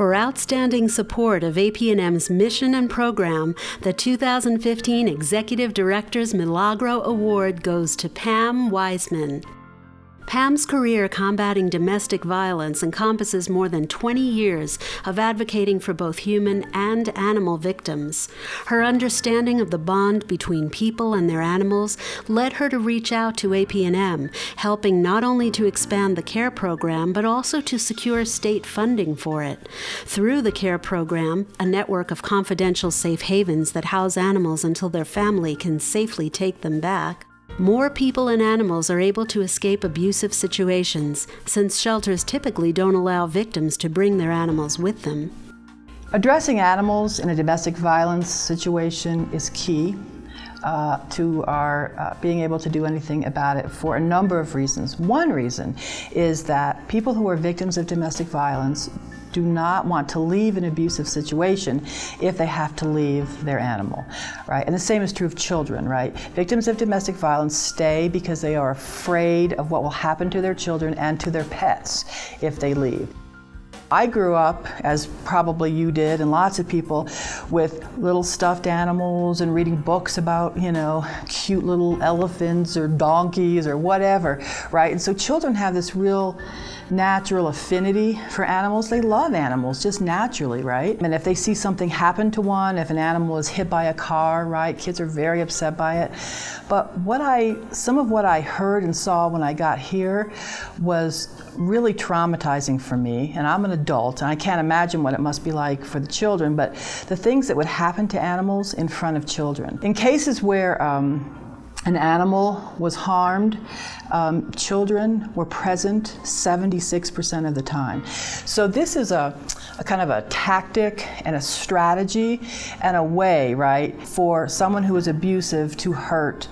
For outstanding support of APNM's mission and program, the 2015 Executive Director's Milagro Award goes to Pam Wiseman. Pam's career combating domestic violence encompasses more than 20 years of advocating for both human and animal victims. Her understanding of the bond between people and their animals led her to reach out to APNM, helping not only to expand the CARE program, but also to secure state funding for it. Through the CARE program, a network of confidential safe havens that house animals until their family can safely take them back, more people and animals are able to escape abusive situations, since shelters typically don't allow victims to bring their animals with them. Addressing animals in a domestic violence situation is key to our being able to do anything about it for a number of reasons. One reason is that people who are victims of domestic violence do not want to leave an abusive situation if they have to leave their animal, right? And the same is true of children, right? Victims of domestic violence stay because they are afraid of what will happen to their children and to their pets if they leave. I grew up, as probably you did and lots of people, with little stuffed animals and reading books about, cute little elephants or donkeys or whatever, right? And so children have this real natural affinity for animals. They love animals just naturally, right? And if they see something happen to one, if an animal is hit by a car, right, kids are very upset by it. But some of what I heard and saw when I got here was really traumatizing for me, and I'm an adult, and I can't imagine what it must be like for the children, but the things that would happen to animals in front of children. In cases where an animal was harmed, children were present 76% of the time. So this is a kind of a tactic and a strategy and a way, right, for someone who is abusive to hurt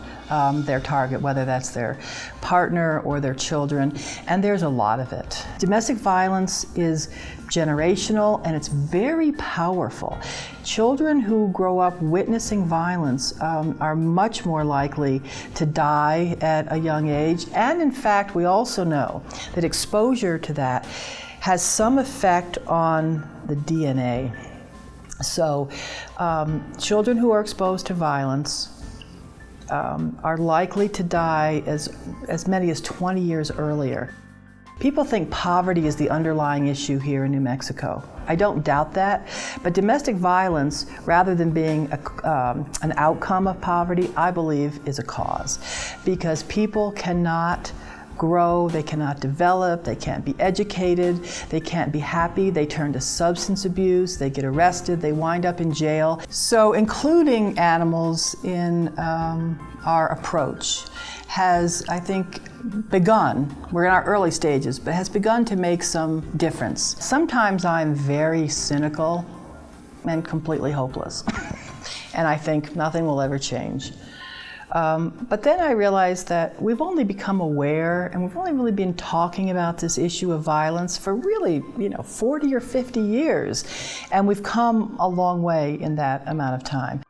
their target, whether that's their partner or their children, and there's a lot of it. Domestic violence is generational and it's very powerful. Children who grow up witnessing violence are much more likely to die at a young age, and in fact we also know that exposure to that has some effect on the DNA. So children who are exposed to violence are likely to die as many as 20 years earlier. People think poverty is the underlying issue here in New Mexico. I don't doubt that, but domestic violence, rather than being an outcome of poverty, I believe is a cause, because people cannot grow, they cannot develop, they can't be educated, they can't be happy, they turn to substance abuse, they get arrested, they wind up in jail. So including animals in our approach has, I think, begun, we're in our early stages, but has begun to make some difference. Sometimes I'm very cynical and completely hopeless, and I think nothing will ever change. But then I realized that we've only become aware, and we've only really been talking about this issue of violence for really, 40 or 50 years, and we've come a long way in that amount of time.